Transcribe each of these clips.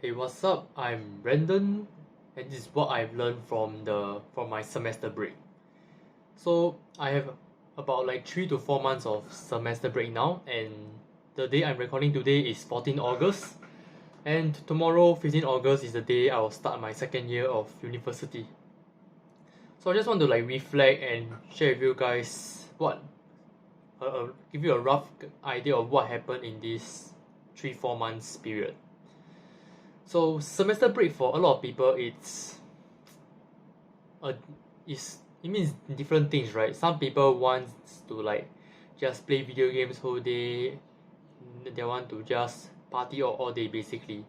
Hey, what's up? I'm Brandon, and this is what I've learned from my semester break. So I have about like 3 to 4 months of semester break now, and the day I'm recording today is 14 August, and tomorrow 15 August is the day I will start my second year of university. So I just want to like reflect and share with you guys give you a rough idea of what happened in this 3 4 months period. So semester break for a lot of people uh, it means different things, right? Some people want to like just play video games whole day. They want to just party all day basically.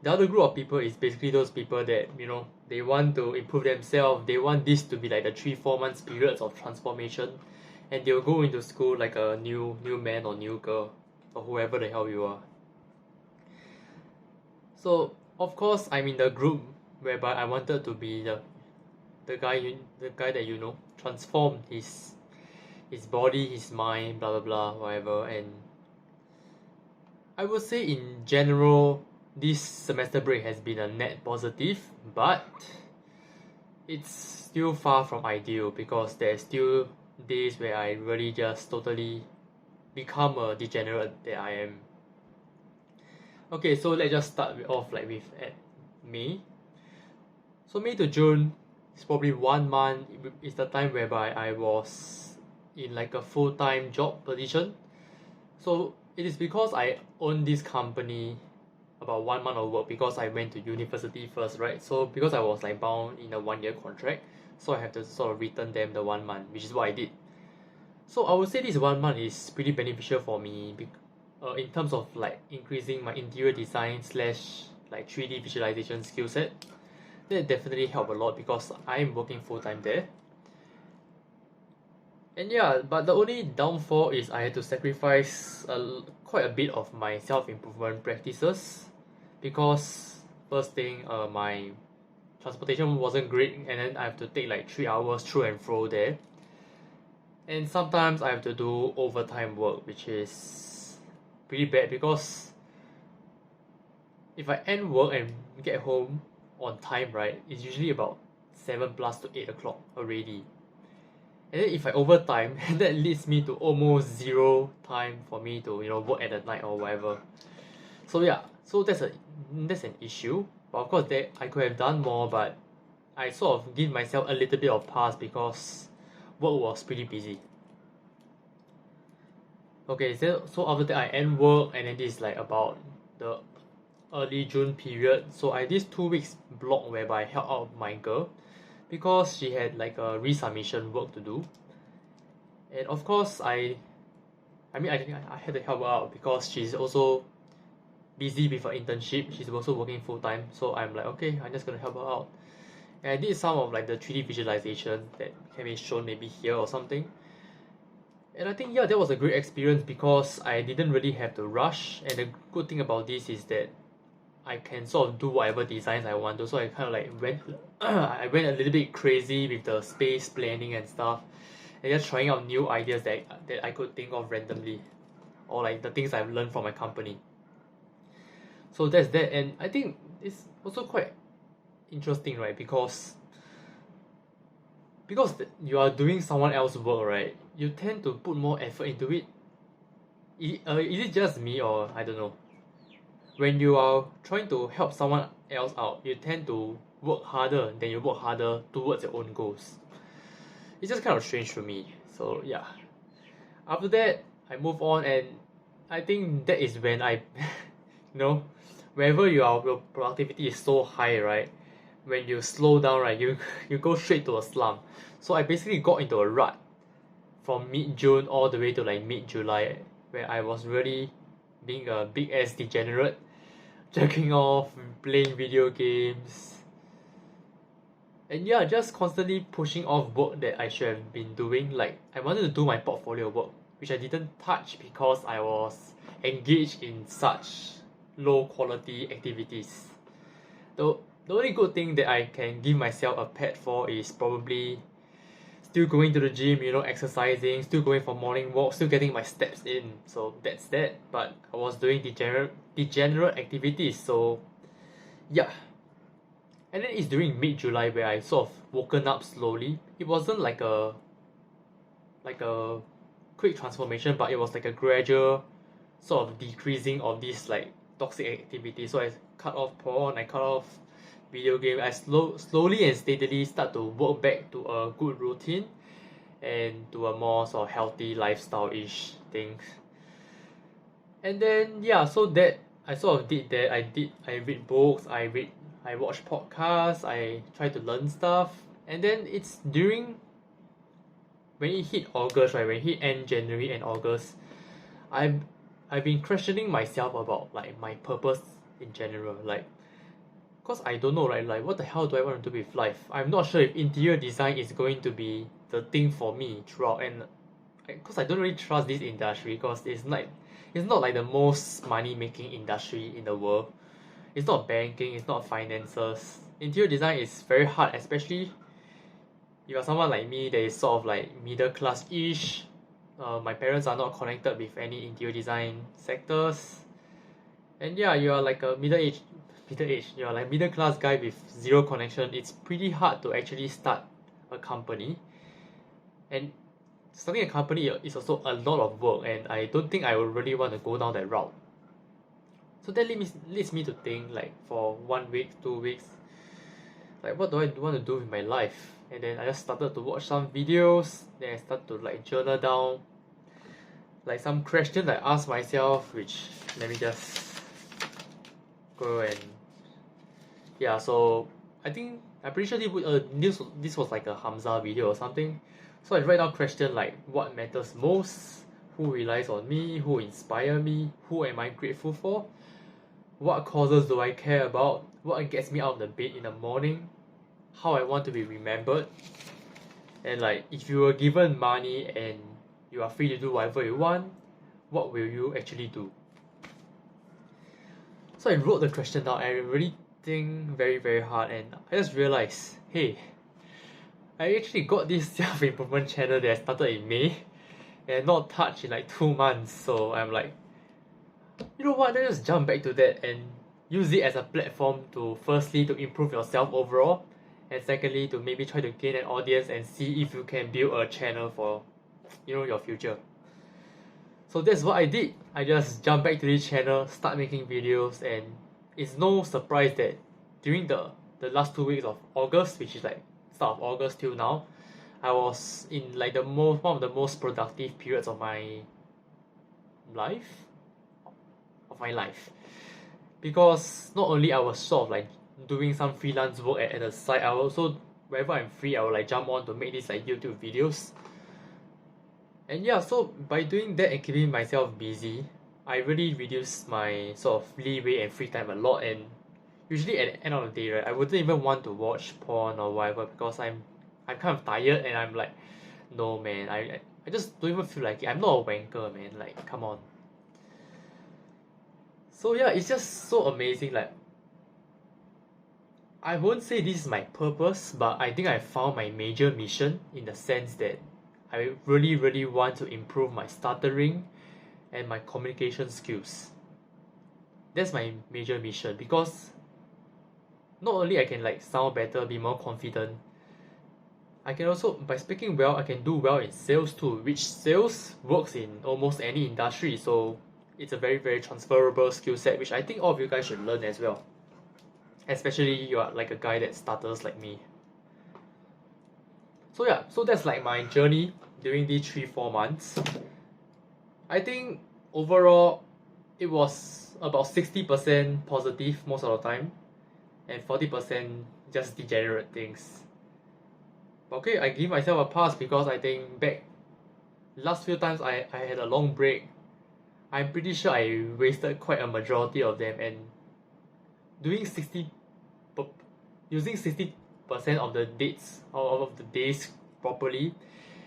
The other group of people is basically those people that they want to improve themselves. They want this to be like the 3 4 months periods of transformation, and they'll go into school like a new man or new girl or whoever the hell you are. So of course I'm in the group whereby I wanted to be the guy that transform his body, his mind, blah blah blah, whatever. And I would say in general, this semester break has been a net positive, but it's still far from ideal because there's still days where I really just totally become a degenerate that I am. Okay, so let's just start off like with at May. So May to June is probably 1 month. It's the time whereby I was in like a full-time job position. So it is because I own this company about 1 month of work because I went to university first, right? So because I was like bound in a 1 year contract, so I have to sort of return them the 1 month, which is what I did. So I would say this 1 month is pretty beneficial for me in terms of like increasing my interior design slash like 3D visualization skill set. That definitely helped a lot because I'm working full time there. And yeah, but the only downfall is I had to sacrifice quite a bit of my self improvement practices because first thing, my transportation wasn't great, and then I have to take like 3 hours through and fro there. And sometimes I have to do overtime work, which is pretty bad because if I end work and get home on time, right, it's usually about 7 plus to 8 o'clock already. And then if I overtime, that leads me to almost zero time for me to work at the night or whatever. So yeah, so that's an issue. But of course, I could have done more, but I sort of give myself a little bit of pass because work was pretty busy. Okay, so after that I end work, and then this is like about the early June period. So I this 2 weeks block whereby I help out my girl because she had like a resubmission work to do. And of course I had to help her out because she's also busy with her internship. She's also working full time. So I'm like, okay, I'm just gonna help her out. And I did some of like the 3D visualization that can be shown maybe here or something. And I think yeah, that was a great experience because I didn't really have to rush. And the good thing about this is that I can sort of do whatever designs I want to. So I kind of like I went a little bit crazy with the space planning and stuff, and just trying out new ideas that I could think of randomly, or like the things I've learned from my company. So that's that, and I think it's also quite interesting, right? Because you are doing someone else's work, right? You tend to put more effort into it. Is it just me, or I don't know? When you are trying to help someone else out, you tend to work harder than you work harder towards your own goals. It's just kind of strange to me. So yeah. After that, I move on, and I think that is when wherever your productivity is so high, right? When you slow down, right, you go straight to a slump. So I basically got into a rut from mid June all the way to like mid July, where I was really being a big ass degenerate, jerking off, playing video games, and yeah, just constantly pushing off work that I should have been doing. Like I wanted to do my portfolio work, which I didn't touch because I was engaged in such low quality activities. The only good thing that I can give myself a pat for is probably still going to the gym, exercising, still going for morning walks, still getting my steps in. So that's that. But I was doing degenerate activities, so yeah, and then it's during mid-July where I sort of woken up slowly. It wasn't like a quick transformation, but it was like a gradual sort of decreasing of this like toxic activity. So I cut off porn, I cut off video game. I slowly and steadily start to work back to a good routine and to a more sort of healthy lifestyle-ish things. And then yeah, so that I sort of did that. I read books, I watch podcasts, I try to learn stuff. And then it's during when it hit August, right? When it hit end January and August, I've I've been questioning myself about like my purpose in general. Like, cause I don't know, right? Like, what the hell do I want to do with life? I'm not sure if interior design is going to be the thing for me throughout. And cause I don't really trust this industry, cause it's not like the most money making industry in the world. It's not banking, it's not finances. Interior design is very hard, especially if you're someone like me that is sort of like middle class ish. My parents are not connected with any interior design sectors. And yeah, you are like a you're like middle class guy with zero connection. It's pretty hard to actually start a company. And starting a company is also a lot of work, and I don't think I would really want to go down that route. So that leads me to think like for 1 week, 2 weeks, like what do I want to do with my life? And then I just started to watch some videos, then I started to like journal down like some questions I asked myself, which let me just go and yeah, so I think I'm pretty sure this was like a Hamza video or something. So I write down question like what matters most, who relies on me, who inspire me, who am I grateful for, what causes do I care about, what gets me out of the bed in the morning, how I want to be remembered, and like if you were given money and you are free to do whatever you want, what will you actually do? So I wrote the question down. I really think very hard, and I just realized, hey, I actually got this self-improvement channel that I started in May and not touched in like 2 months. So I'm like, you know what, let's just jump back to that and use it as a platform to firstly to improve yourself overall, and secondly to maybe try to gain an audience and see if you can build a channel for your future. So that's what I did. I just jumped back to this channel, start making videos, and it's no surprise that during the last 2 weeks of August, which is like start of August till now, I was in like one of the most productive periods of my life. Because not only I was sort of like doing some freelance work at the side, I also whenever I'm free I will like jump on to make these like YouTube videos. And yeah, so by doing that and keeping myself busy, I really reduced my sort of leeway and free time a lot. And usually at the end of the day, right, I wouldn't even want to watch porn or whatever because I'm kind of tired and I'm like, no man, I just don't even feel like it. I'm not a wanker, man. Like, come on. So yeah, it's just so amazing. Like, I won't say this is my purpose, but I think I found my major mission in the sense that I really want to improve my stuttering and my communication skills. That's my major mission because not only I can like sound better, be more confident, I can also, by speaking well, I can do well in sales too, which sales works in almost any industry. So it's a very transferable skill set, which I think all of you guys should learn as well. Especially you are like a guy that stutters like me. So yeah, so that's like my journey during these 3-4 months. I think overall it was about 60% positive most of the time and 40% just degenerate things. Okay, I give myself a pass because I think back last few times I had a long break, I'm pretty sure I wasted quite a majority of them, and doing using 60% of the dates of the days properly,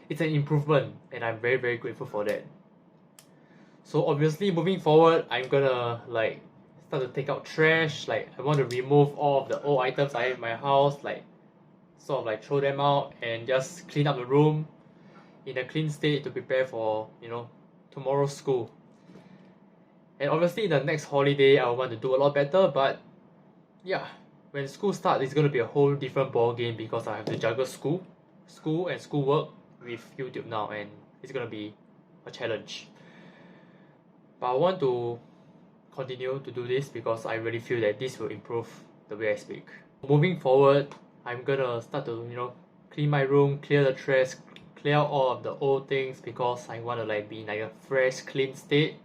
it's an improvement, and I'm very grateful for that. So obviously moving forward, I'm gonna like start to take out trash. Like I want to remove all of the old items I have in my house, like sort of like throw them out and just clean up the room in a clean state to prepare for tomorrow's school. And obviously the next holiday I want to do a lot better, but yeah, when school starts, it's gonna be a whole different ball game because I have to juggle school and schoolwork with YouTube now, and it's gonna be a challenge. But I want to continue to do this because I really feel that this will improve the way I speak. Moving forward, I'm gonna start to clean my room, clear the trash, clear out all of the old things because I want to be in a fresh, clean state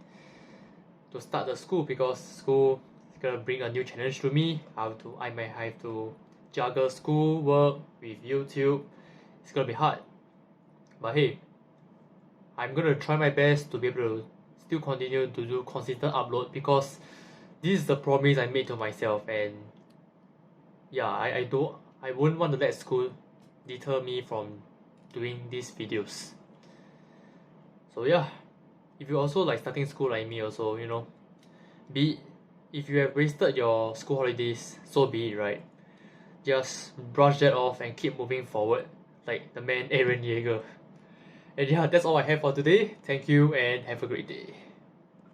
to start the school, because school is gonna bring a new challenge to me. I might have to juggle school work with YouTube. It's gonna be hard, but hey, I'm gonna try my best to be able to still continue to do consistent upload, because this is the promise I made to myself. And yeah, I wouldn't want to let school deter me from doing these videos. So yeah, if you also starting school like me also, if you have wasted your school holidays, so be it, right? Just brush that off and keep moving forward like the man Aaron Yeager. And yeah, that's all I have for today. Thank you and have a great day.